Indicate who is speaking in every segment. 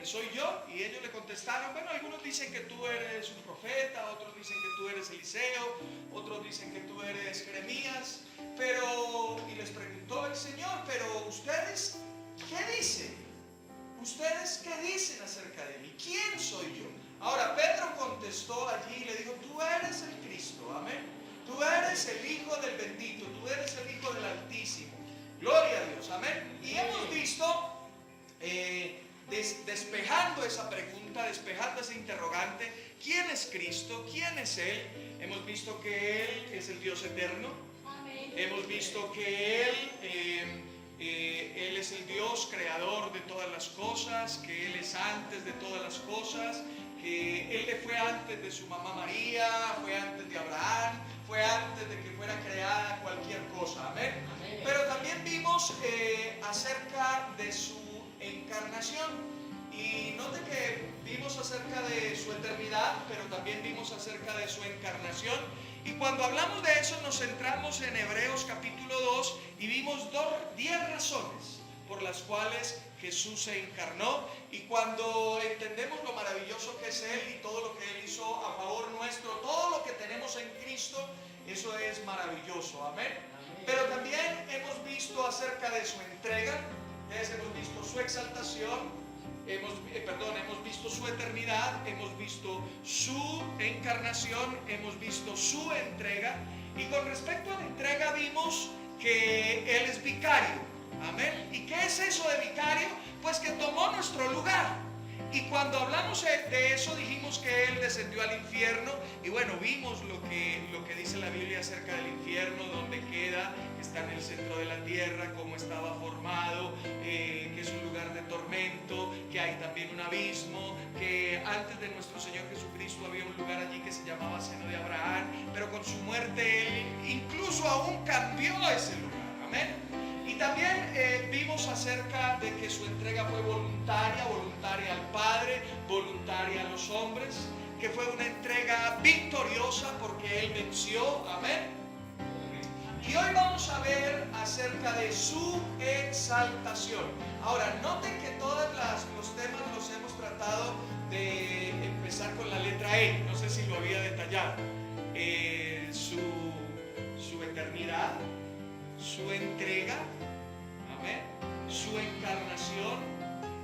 Speaker 1: que soy yo. Y ellos le contestaron, bueno, algunos dicen que tú eres un profeta, otros dicen que tú eres Eliseo, otros dicen que tú eres Jeremías. Y les preguntó el Señor, pero ustedes, ¿qué dicen? ¿Ustedes qué dicen acerca de mí? ¿Quién soy yo? Ahora Pedro contestó allí y le dijo, tú eres el Cristo, amén. Tú eres el Hijo del bendito, tú eres el Hijo del Altísimo. Gloria a Dios, amén. Y hemos visto, despejando esa pregunta, despejando ese interrogante, ¿quién es Cristo? ¿Quién es Él? Hemos visto que Él es el Dios eterno. Hemos visto que Él es el Dios creador de todas las cosas, que Él es antes de todas las cosas, que Él le fue antes de su mamá María, fue antes de Abraham, fue antes de que fuera creada cualquier cosa, amén. Pero también vimos acerca de su encarnación. Y note que vimos acerca de su eternidad, pero también vimos acerca de su encarnación. Y cuando hablamos de eso nos centramos en Hebreos capítulo 2 y vimos 10 razones por las cuales Jesús se encarnó. Y cuando entendemos lo maravilloso que es Él y todo lo que Él hizo a favor nuestro, todo lo que tenemos en Cristo, eso es maravilloso, amén. Pero también hemos visto acerca de su entrega, hemos visto su exaltación, hemos visto su eternidad, hemos visto su encarnación, hemos visto su entrega. Y con respecto a la entrega vimos que Él es vicario, amén. ¿Y qué es eso de vicario? Pues que tomó nuestro lugar. Y cuando hablamos de eso dijimos que Él descendió al infierno. Y bueno, vimos lo que dice la Biblia acerca del infierno, donde queda, que está en el centro de la tierra, cómo estaba formado, que es un lugar de tormento, que hay también un abismo, que antes de nuestro Señor Jesucristo había un lugar allí que se llamaba seno de Abraham, pero con su muerte Él incluso aún cambió ese lugar, amén. Y también vimos acerca de que su entrega fue voluntaria, voluntaria al Padre, voluntaria a los hombres, que fue una entrega victoriosa porque Él venció, amén. Y hoy vamos a ver acerca de su exaltación. Ahora, noten que todos los temas los hemos tratado de empezar con la letra E, no sé si lo había detallado. Su eternidad, su entrega, amén, su encarnación,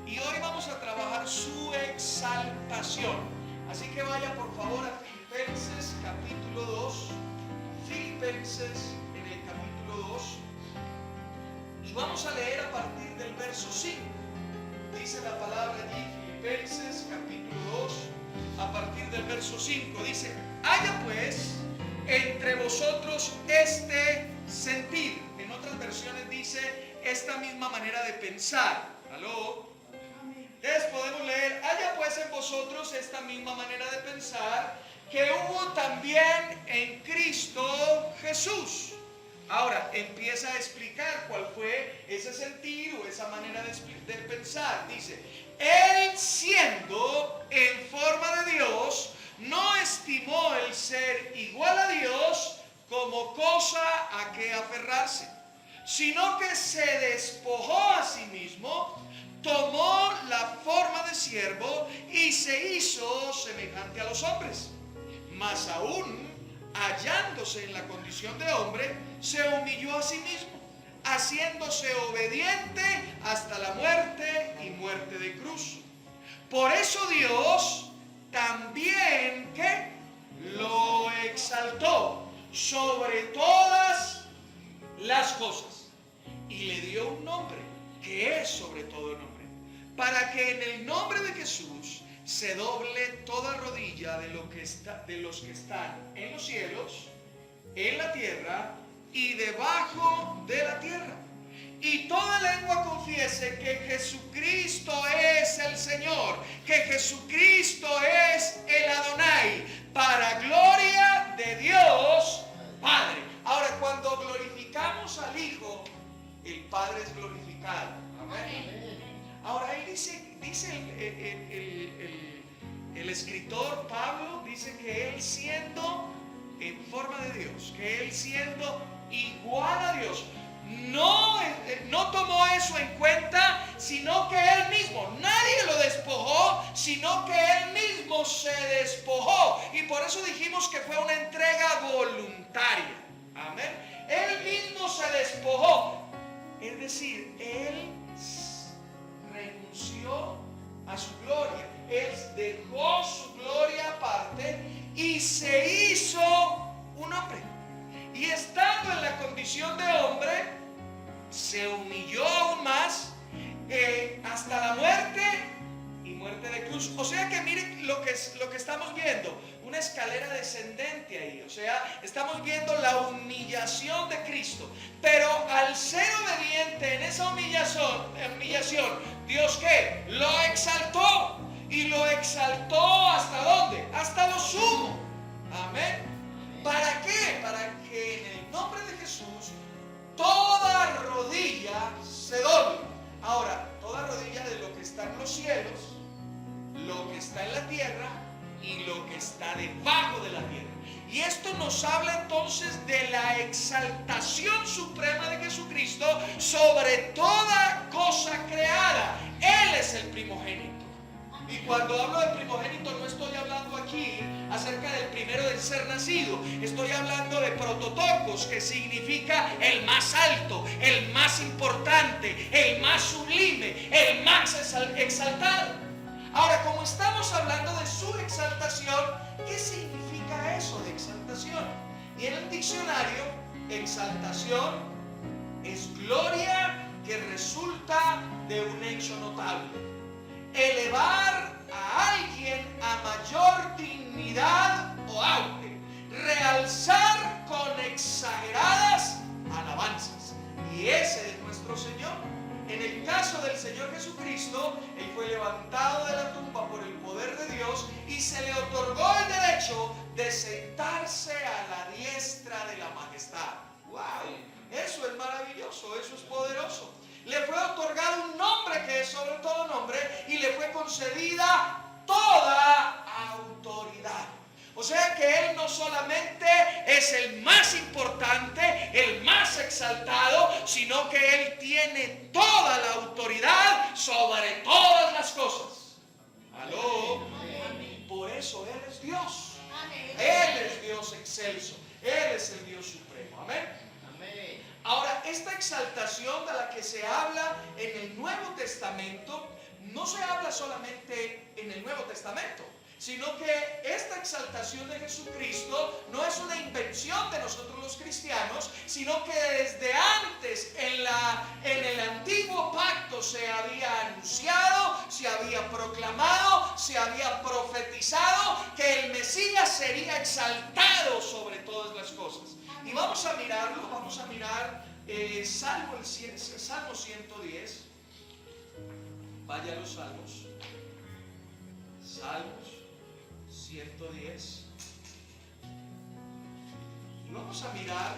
Speaker 1: y hoy vamos a trabajar su exaltación. Así que vaya por favor a Filipenses capítulo 2, Filipenses en el capítulo 2, y vamos a leer a partir del verso 5. Dice la palabra allí, Filipenses capítulo 2, a partir del verso 5, dice: haya pues entre vosotros este sentir. En otras versiones dice esta misma manera de pensar. ¿Aló? Entonces podemos leer: haya pues en vosotros esta misma manera de pensar que hubo también en Cristo Jesús. Ahora empieza a explicar cuál fue ese sentir o esa manera de pensar. Dice: Él, siendo en forma de Dios, no estimó el ser igual a Dios como cosa a que aferrarse, sino que se despojó a sí mismo, tomó la forma de siervo y se hizo semejante a los hombres. Mas aún, hallándose en la condición de hombre, se humilló a sí mismo, haciéndose obediente hasta la muerte y muerte de cruz. Por eso Dios también, ¿qué?, lo exaltó sobre todas las cosas y le dio un nombre que es sobre todo nombre, para que en el nombre de Jesús se doble toda rodilla de los que están en los cielos, en la tierra y debajo de la tierra, y toda lengua confiese que Jesucristo es el Señor, que Jesucristo es el Adonai, para gloria de Dios Padre. Ahora, cuando glorificamos al Hijo, el Padre es glorificado. Amén. Ahora, ahí dice el escritor Pablo, dice que Él, siendo en forma de Dios, que Él siendo igual a Dios, no tomó eso en cuenta, sino que Él mismo, nadie lo despojó, sino que Él mismo se despojó. Y por eso dijimos que fue una entrega voluntaria. Amén. Él mismo se despojó. Es decir, Él renunció a su gloria. Él dejó su gloria aparte y se hizo un hombre. Y estando en la condición de hombre, se humilló aún más hasta la muerte y muerte de cruz. O sea que miren lo que estamos viendo, una escalera descendente ahí. O sea, estamos viendo la humillación de Cristo. Pero al ser obediente en esa humillación, ¿Dios qué? Lo exaltó. Y lo exaltó ¿hasta dónde? Hasta lo sumo. Amén. ¿Para qué? Para que en el nombre de Jesús toda rodilla se doble. Ahora, toda rodilla de lo que está en los cielos, lo que está en la tierra y lo que está debajo de la tierra. Y esto nos habla entonces de la exaltación suprema de Jesucristo sobre toda cosa creada. Él es el primogénito. Y cuando hablo de primogénito no estoy hablando aquí acerca del primero del ser nacido. Estoy hablando de prototokos, que significa el más alto, el más importante, el más sublime, el más exaltado. Ahora, como estamos hablando de su exaltación, ¿qué significa eso de exaltación? Y en el diccionario, exaltación es gloria que resulta de un hecho notable. Elevar a alguien a mayor dignidad o auge, realzar con exageradas alabanzas. Y ese es nuestro Señor. En el caso del Señor Jesucristo, Él fue levantado de la tumba por el poder de Dios y se le otorgó el derecho de sentarse a la diestra de la majestad. ¡Wow! Eso es maravilloso, eso es poderoso. Le fue otorgado un nombre que es sobre todo nombre y le fue concedida toda autoridad. O sea que Él no solamente es el más importante, el más exaltado, sino que Él tiene toda la autoridad sobre todas las cosas. ¿Aló? Por eso Él es Dios. Él es Dios excelso. Él es el Dios supremo. Amén. Ahora, esta exaltación de la que se habla en el Nuevo Testamento, no se habla solamente en el Nuevo Testamento, sino que esta exaltación de Jesucristo no es una invención de nosotros los cristianos, sino que desde antes en el antiguo pacto se había anunciado, se había proclamado, se había profetizado que el Mesías sería exaltado sobre todas las cosas. Y vamos a mirarlo, vamos a mirar Salmo 110. Vaya a los Salmos. Salmos 110. Y vamos a mirar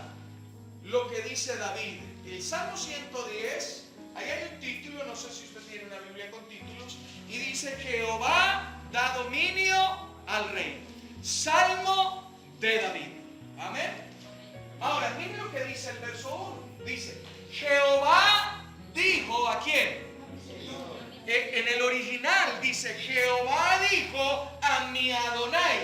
Speaker 1: lo que dice David. El Salmo 110, ahí hay un título, no sé si usted tiene una Biblia con títulos, y dice: Jehová da dominio al rey. Salmo de David. Amén. Ahora, miren lo que dice el verso 1. Dice: Jehová dijo ¿a quién? En el original dice: Jehová dijo a mi Adonai.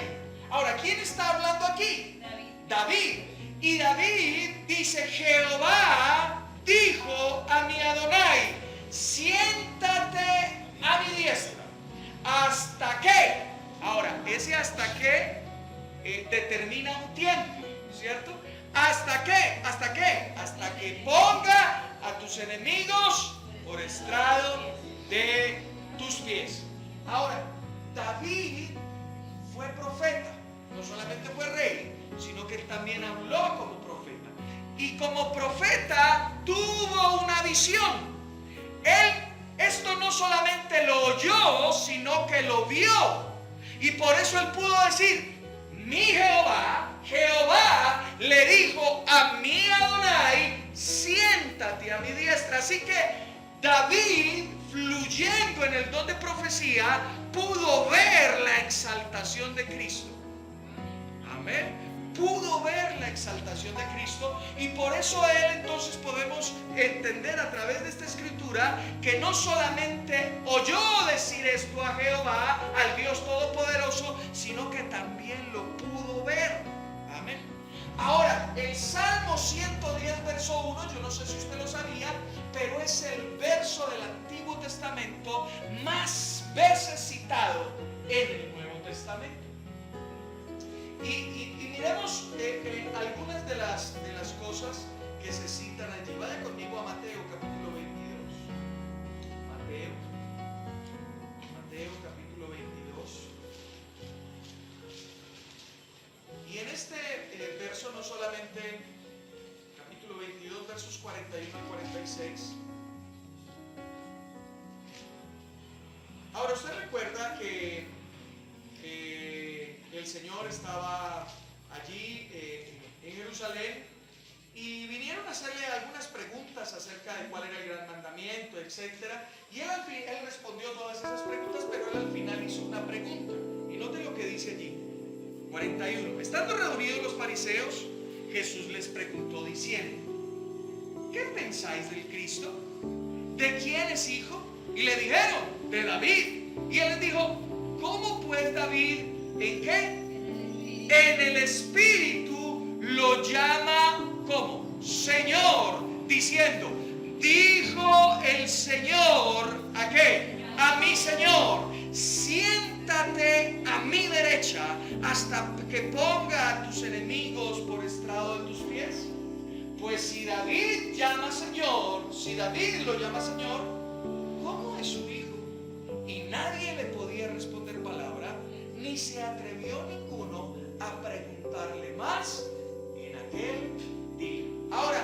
Speaker 1: Ahora, ¿quién está hablando aquí? David. Y David dice: Jehová dijo a mi Adonai: siéntate a mi diestra. ¿Hasta qué? Ahora, ese hasta qué determina un tiempo, ¿cierto? ¿Hasta qué? ¿Hasta qué? Hasta que ponga a tus enemigos por estrado de tus pies. Ahora, David fue profeta. No solamente fue rey, sino que él también habló como profeta. Y como profeta tuvo una visión. Él esto no solamente lo oyó, sino que lo vio. Y por eso él pudo decir: mi Jehová le dijo a mi Adonai: siéntate a mi diestra. Así que David, fluyendo en el don de profecía, pudo ver la exaltación de Cristo. Amén. pudo ver la exaltación de Cristo, y por eso él entonces podemos entender a través de esta escritura que no solamente oyó decir esto a Jehová, al Dios Todopoderoso, sino que también lo pudo ver. Amén. Ahora, el Salmo 110 verso 1, yo no sé si usted lo sabía, pero es el verso del Antiguo Testamento más veces citado en el Nuevo Testamento. Y miremos algunas de las cosas que se citan allí. Vaya conmigo a Mateo capítulo 22. Mateo capítulo 22. Y en este verso no solamente, capítulo 22, versos 41 al 46. Ahora, usted recuerda que el Señor estaba allí en Jerusalén, y vinieron a hacerle algunas preguntas acerca de cuál era el gran mandamiento, etc. Y él respondió todas esas preguntas, pero él al final hizo una pregunta. Y note lo que dice allí. 41. Estando reunidos los fariseos, Jesús les preguntó diciendo: ¿qué pensáis del Cristo? ¿De quién es hijo? Y le dijeron: de David. Y él les dijo: ¿cómo pues David, en qué? En el Espíritu lo llama, ¿cómo? Señor, diciendo: dijo el Señor, ¿a qué? A mi Señor: siéntate a mi derecha hasta que ponga a tus enemigos por estrado de tus pies. Pues si David llama Señor, si David lo llama Señor, ¿cómo es su hijo? Y nadie le podía responder palabra, ni se atrevió ninguno a preguntarle más en aquel día. Ahora,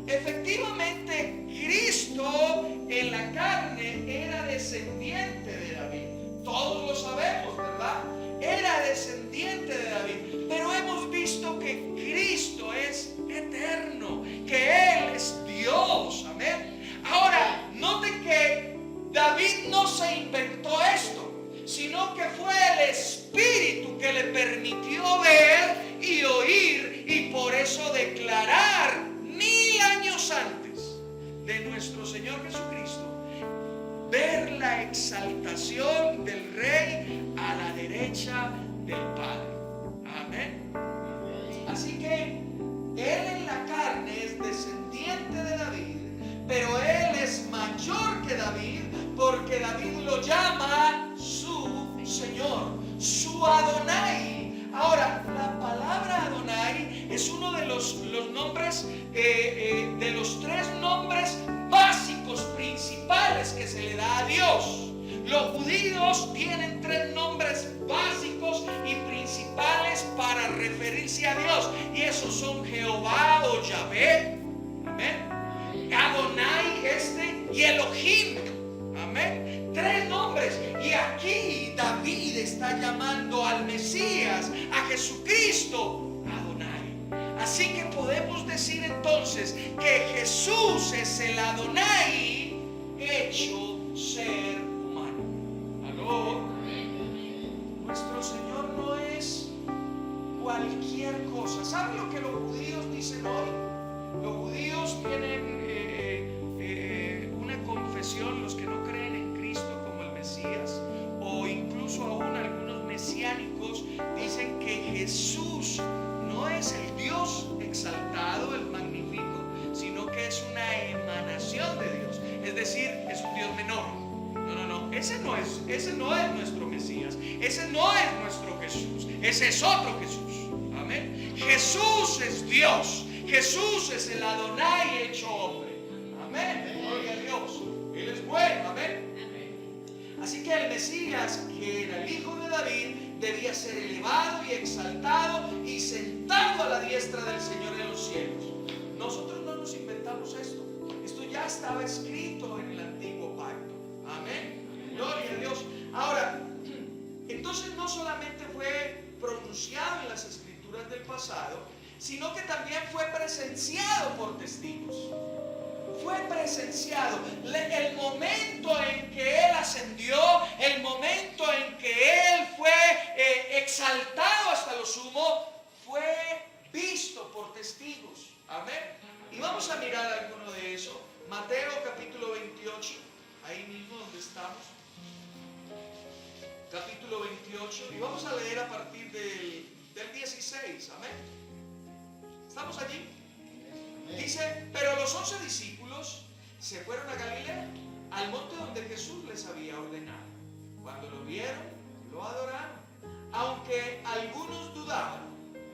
Speaker 1: efectivamente, Cristo en la carne era descendiente de David. Todos lo sabemos, ¿verdad? Era descendiente de David. Pero hemos visto que Cristo es eterno, que Él es Dios. Amén. Ahora, noten que David no se inventó esto, sino que fue el Espíritu que le permitió ver y oír, y por eso declarar 1000 años antes de nuestro Señor Jesucristo, ver la exaltación del Rey a la derecha del Padre. Amén. Así que Él en la carne es descendiente de David, pero Él es mayor que David, porque David lo llama su Señor, su Adonai. Ahora, la palabra Adonai es uno de los nombres, de los 3 nombres básicos, principales que se le da a Dios. Los judíos tienen 3 nombres básicos y principales para referirse a Dios, y esos son Jehová o Yahvé, amén, Adonai y Elohim, amén. 3 nombres, y aquí David está llamando al Mesías, a Jesucristo, Adonai. Así que podemos decir entonces que Jesús es el Adonai hecho ser humano. ¿Aló? Nuestro Señor no es cualquier cosa. ¿Saben lo que los judíos dicen hoy? Los judíos tienen una confesión, los que no creen en Cristo como el Mesías, o incluso aún algunos mesiánicos dicen que Jesús no es el Dios exaltado, el magnífico, sino que es una emanación de Dios, es decir, es un Dios menor. No, ese no es nuestro Mesías, ese no es nuestro Jesús, ese es otro Jesús. Amén. Jesús es Dios, Jesús es el Adonai hecho hombre. Amén. Gloria a Dios. Él es bueno. Amén. Así que el Mesías, que era el hijo de David, debía ser elevado y exaltado y sentado a la diestra del Señor en los cielos. Nosotros no nos inventamos esto. Esto ya estaba escrito en el antiguo pacto. Amén. Gloria a Dios. Ahora, entonces no solamente fue pronunciado en las escrituras del pasado, sino que también fue presenciado por testigos. Fue presenciado. El momento en que Él ascendió, el momento en que Él fue exaltado hasta lo sumo, fue por testigos. Amén. Y vamos a mirar alguno de eso. Mateo capítulo 28, ahí mismo donde estamos. Capítulo 28, y vamos a leer a partir del 16. Amén. ¿Estamos allí? Dice: pero los 11 discípulos se fueron a Galilea, al monte donde Jesús les había ordenado. Cuando lo vieron, lo adoraron. Aunque algunos dudaban,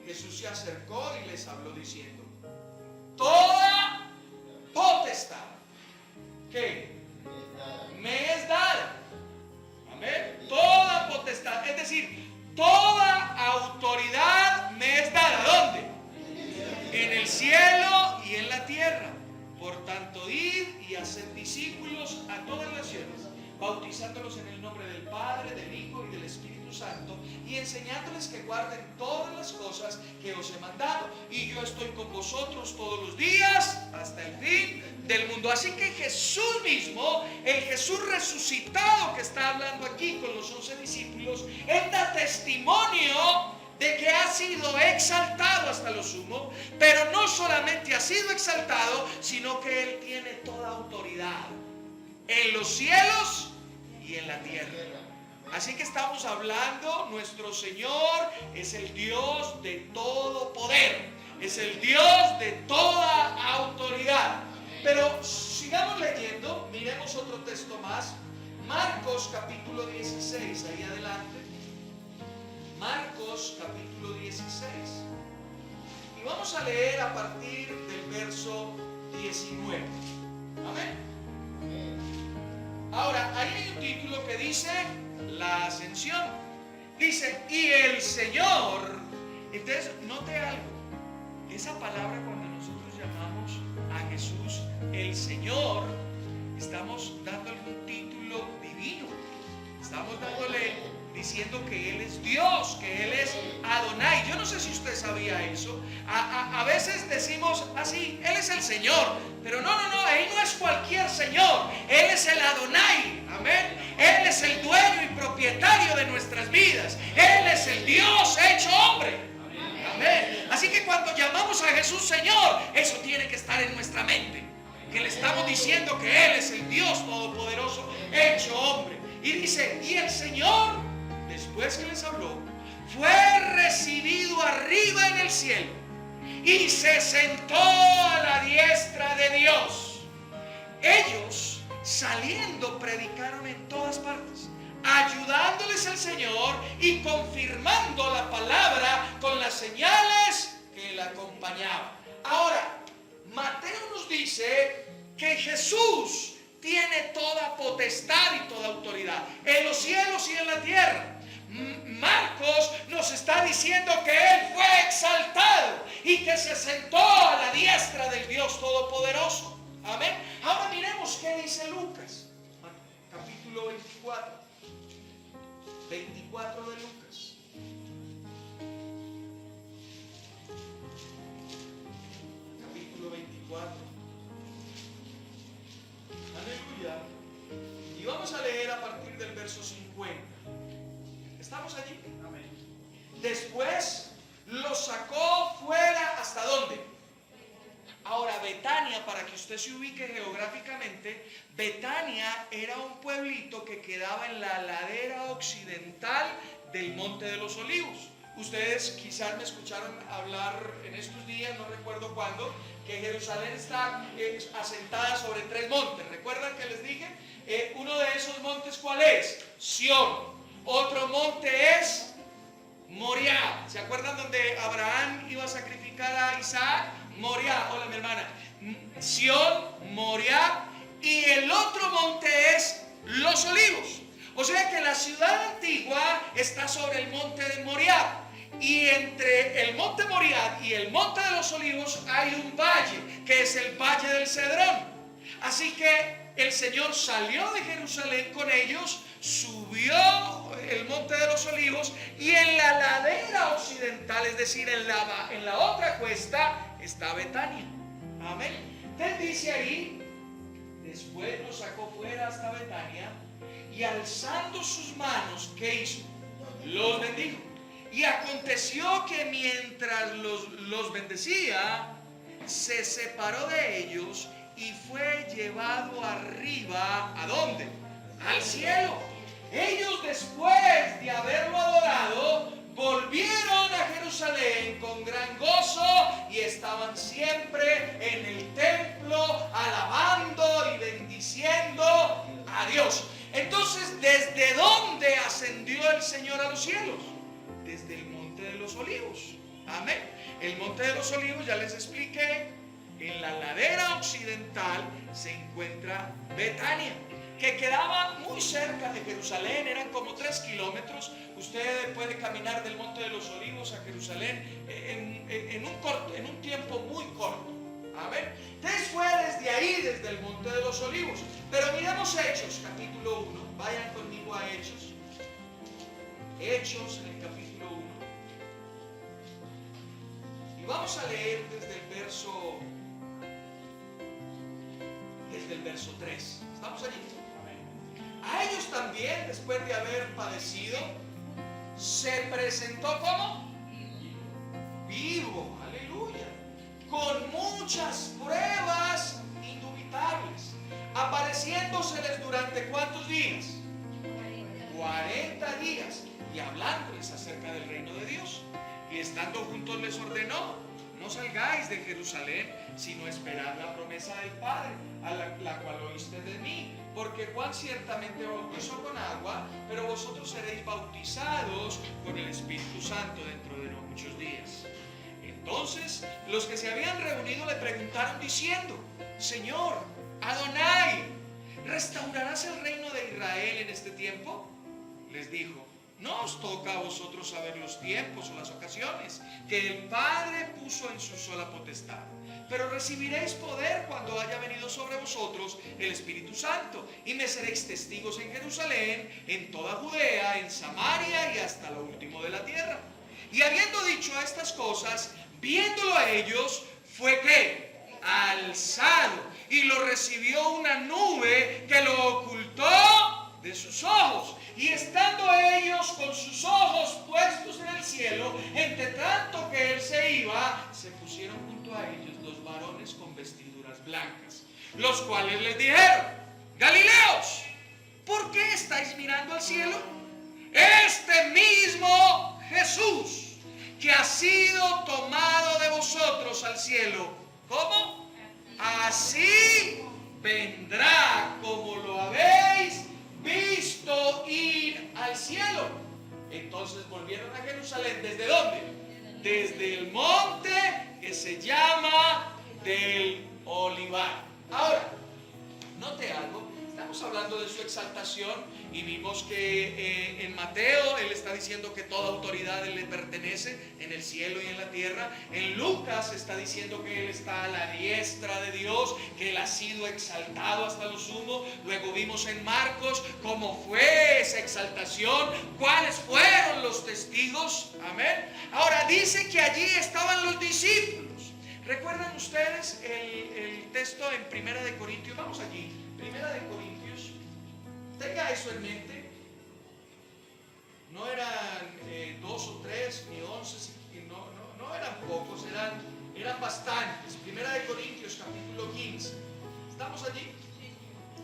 Speaker 1: Jesús se acercó y les habló diciendo: toda potestad que me es dada. Amén. Toda potestad, es decir, toda autoridad me es dada. ¿Dónde? En el cielo y en la tierra. Por tanto, id y haced discípulos a todas las naciones, bautizándolos en el nombre del Padre, del Hijo y del Espíritu Santo, y enseñándoles que guarden todas las cosas que os he mandado. Y yo estoy con vosotros todos los días hasta el fin del mundo. Así que Jesús mismo, el Jesús resucitado que está hablando aquí con los 11 discípulos, él da testimonio de que ha sido exaltado hasta lo sumo, pero no solamente ha sido exaltado, sino que él tiene toda autoridad en los cielos y en la tierra. Así que estamos hablando, nuestro Señor es el Dios de todo poder, es el Dios de toda autoridad. Pero sigamos leyendo, miremos otro texto más, Marcos capítulo 16, ahí adelante. Marcos capítulo 16. Y vamos a leer a partir del verso 19. Amén. Ahora, ahí hay un título que dice la ascensión. Dice: y el Señor. Entonces, note algo. Esa palabra, cuando nosotros llamamos a Jesús el Señor, estamos dándole un título divino. Estamos diciendo que Él es Dios, que Él es Adonai. Yo no sé si usted sabía eso. A veces decimos así: Él es el Señor. Pero no, Él no es cualquier Señor. Él es el Adonai. Amén. Él es el dueño y propietario de nuestras vidas. Él es el Dios hecho hombre. Amén. Así que cuando llamamos a Jesús Señor, eso tiene que estar en nuestra mente, que le estamos diciendo que Él es el Dios todopoderoso hecho hombre. Y dice: y el Señor, después que les habló, fue recibido arriba en el cielo y se sentó a la diestra de Dios. Ellos, saliendo, predicaron en todas partes, ayudándoles al Señor y confirmando la palabra con las señales que la acompañaban. Ahora, Mateo nos dice que Jesús tiene toda potestad y toda autoridad en los cielos y en la tierra. Marcos nos está diciendo que Él fue exaltado y que se sentó a la diestra del Dios Todopoderoso. Amén. Ahora miremos qué dice Lucas, capítulo 24. 24 de Lucas. Capítulo 24. Aleluya. Y vamos a leer a partir del verso 50. ¿Estamos allí? Amén. Después los sacó fuera. ¿Hasta dónde? Ahora, Betania, para que usted se ubique geográficamente, Betania era un pueblito que quedaba en la ladera occidental del Monte de los Olivos. Ustedes quizás me escucharon hablar en estos días, no recuerdo cuándo, que Jerusalén está asentada sobre 3 montes. ¿Recuerdan que les dije? Uno de esos montes, ¿cuál es? Sión. Otro monte es Moriah. ¿Se acuerdan donde Abraham iba a sacrificar a Isaac? Moriah. Hola, mi hermana. Sión, Moriah. Y el otro monte es Los Olivos. O sea que la ciudad antigua está sobre el monte de Moriah. Y entre el monte Moriah y el monte de los Olivos hay un valle, que es el Valle del Cedrón. Así que el Señor salió de Jerusalén con ellos, subió el monte de los Olivos, y en la ladera occidental, es decir, en la otra cuesta, está Betania. Amén. Entonces dice ahí: después los sacó fuera hasta Betania, y alzando sus manos, ¿qué hizo? Los bendijo. Y aconteció que mientras los bendecía, se separó de ellos y fue llevado arriba. ¿A dónde? Al cielo. Ellos, después de haberlo adorado, volvieron a Jerusalén con gran gozo y estaban siempre en el templo alabando y bendiciendo a Dios. Entonces, ¿desde dónde ascendió el Señor a los cielos? Desde el Monte de los Olivos. Amén. El Monte de los Olivos, ya les expliqué, en la ladera occidental se encuentra Betania, que quedaba muy cerca de Jerusalén, eran como 3 kilómetros. Usted puede caminar del Monte de los Olivos a Jerusalén en un tiempo muy corto. Amén. Entonces fue desde ahí, desde el Monte de los Olivos. Pero miremos Hechos, capítulo 1. Vayan conmigo a Hechos. Hechos en el capítulo 1. Y vamos a leer desde el verso 3. ¿Estamos allí? A ellos también, después de haber padecido, se presentó como vivo, aleluya, con muchas pruebas indubitables, apareciéndoseles durante ¿cuántos días? 40 días, y hablándoles acerca del reino de Dios. Y estando juntos les ordenó: no salgáis de Jerusalén, sino esperad la promesa del Padre, a la cual oíste de mí. Porque Juan ciertamente bautizó con agua, pero vosotros seréis bautizados con el Espíritu Santo dentro de no muchos días. Entonces los que se habían reunido le preguntaron diciendo: Señor, Adonai, ¿restaurarás el reino de Israel en este tiempo? Les dijo: no os toca a vosotros saber los tiempos o las ocasiones que el Padre puso en su sola potestad, pero recibiréis poder cuando haya venido sobre vosotros el Espíritu Santo, y me seréis testigos en Jerusalén, en toda Judea, en Samaria y hasta lo último de la tierra. Y habiendo dicho estas cosas, viéndolo a ellos, fue ¿qué? Alzado, y lo recibió una nube que lo ocultó de sus ojos. Y estando ellos con sus ojos puestos en el cielo, entre tanto que él se iba, se pusieron junto a ellos los varones con vestiduras blancas, los cuales les dijeron: Galileos, ¿por qué estáis mirando al cielo? Este mismo Jesús, que ha sido tomado de vosotros al cielo, ¿cómo? Así vendrá como lo habéis visto ir al cielo. Entonces volvieron a Jerusalén. ¿Desde dónde? Desde el monte que se llama del Olivar. Ahora, note algo. Estamos hablando de su exaltación y vimos que en Mateo él está diciendo que toda autoridad le pertenece en el cielo y en la tierra. En Lucas está diciendo que él está a la diestra de Dios, que él ha sido exaltado hasta lo sumo. Luego vimos en Marcos cómo fue esa exaltación, cuáles fueron los testigos. Amén. Ahora dice que allí estaban los discípulos. ¿Recuerdan ustedes el texto en Primera de Corintios? Vamos allí. Primera de Corintios. Tenga eso en mente. No eran 2 o 3 ni 11, no eran pocos, eran bastantes. Primera de Corintios, capítulo 15. ¿Estamos allí?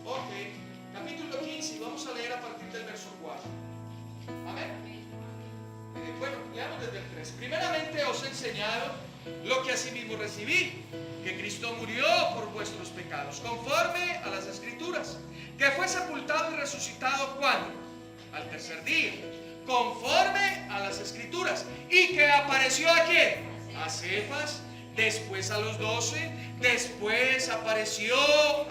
Speaker 1: Ok, capítulo 15, y vamos a leer a partir del verso 4. Amén. Bueno, leamos desde el 3. Primeramente os he enseñado lo que asimismo recibí, que Cristo murió por vuestros pecados, conforme a las Escrituras, que fue sepultado y resucitado ¿cuándo? Al tercer día, conforme a las Escrituras, y que apareció ¿a quién? A Cefas, después a los 12, después apareció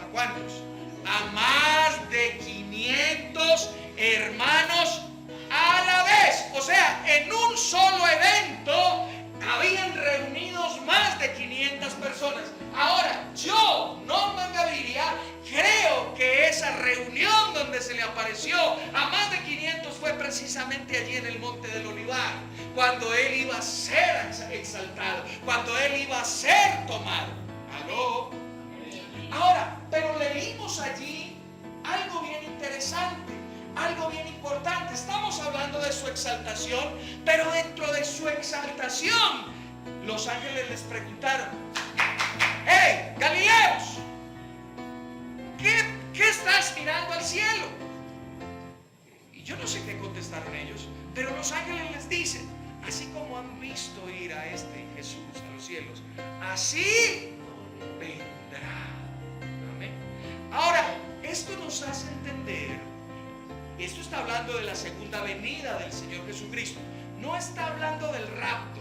Speaker 1: ¿a cuántos? A más de 500 hermanos a la vez. O sea, en un solo evento habían reunidos más de 500 personas. Ahora, yo, Norman Gaviria, creo que esa reunión donde se le apareció a más de 500 fue precisamente allí en el Monte del Olivar, cuando él iba a ser exaltado, cuando él iba a ser tomado. ¿Aló? Ahora, pero leímos allí algo bien interesante, algo bien importante. Estamos hablando de su exaltación, pero dentro de su exaltación, los ángeles les preguntaron: ¡Hey, Galileos! ¿Qué estás mirando al cielo? Y yo no sé qué contestaron ellos, pero los ángeles les dicen: así como han visto ir a este Jesús a los cielos, así vendrá. Amén. Ahora, esto nos hace entender, esto está hablando de la segunda venida del Señor Jesucristo, no está hablando del rapto.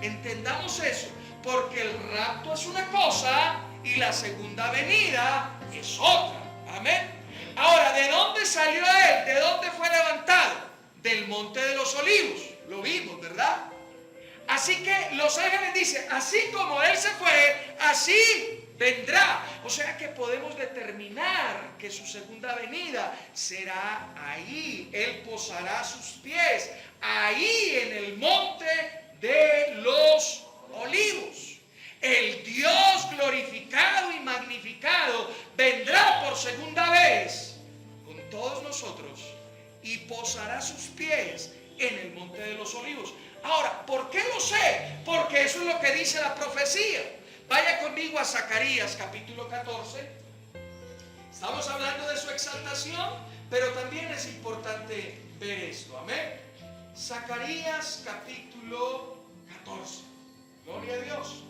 Speaker 1: Entendamos eso, porque el rapto es una cosa y la segunda venida es otra. Amén. Ahora, ¿de dónde salió él? ¿De dónde fue levantado? Del monte de los olivos. Lo vimos, ¿verdad? Así que los ángeles dicen: así como él se fue, así vendrá. O sea que podemos determinar que su segunda venida será ahí. Él posará sus pies ahí en el monte de los olivos. El Dios glorificado y magnificado vendrá por segunda vez con todos nosotros y posará sus pies en el monte de los olivos. Ahora, ¿por qué lo sé? Porque eso es lo que dice la profecía. Vaya conmigo a Zacarías capítulo 14. Estamos hablando de su exaltación, pero también es importante ver esto. Amén. Zacarías capítulo 14. Gloria a Dios.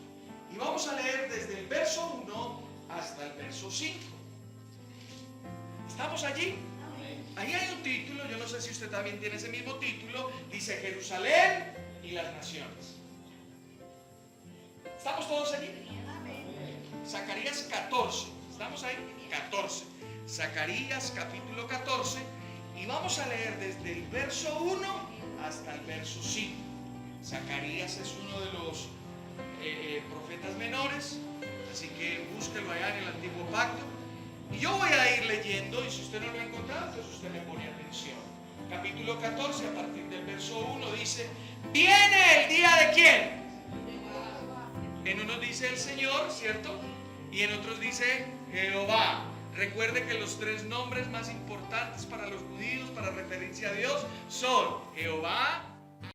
Speaker 1: Y vamos a leer desde el verso 1 hasta el verso 5. ¿Estamos allí? Ahí hay un título, yo no sé si usted también tiene ese mismo título. Dice: Jerusalén y las naciones. ¿Estamos todos allí? Zacarías 14. ¿Estamos ahí? 14. Zacarías capítulo 14. Y vamos a leer desde el verso 1 hasta el verso 5. Zacarías es uno de los profetas menores, así que búsquelo allá en el Antiguo Pacto. Y yo voy a ir leyendo, y si usted no lo ha encontrado, entonces usted le pone atención. Capítulo 14, a partir del verso 1 dice: ¿viene el día de quién? En unos dice el Señor, ¿cierto? Y en otros dice Jehová. Recuerde que los tres nombres más importantes para los judíos para referirse a Dios son Jehová,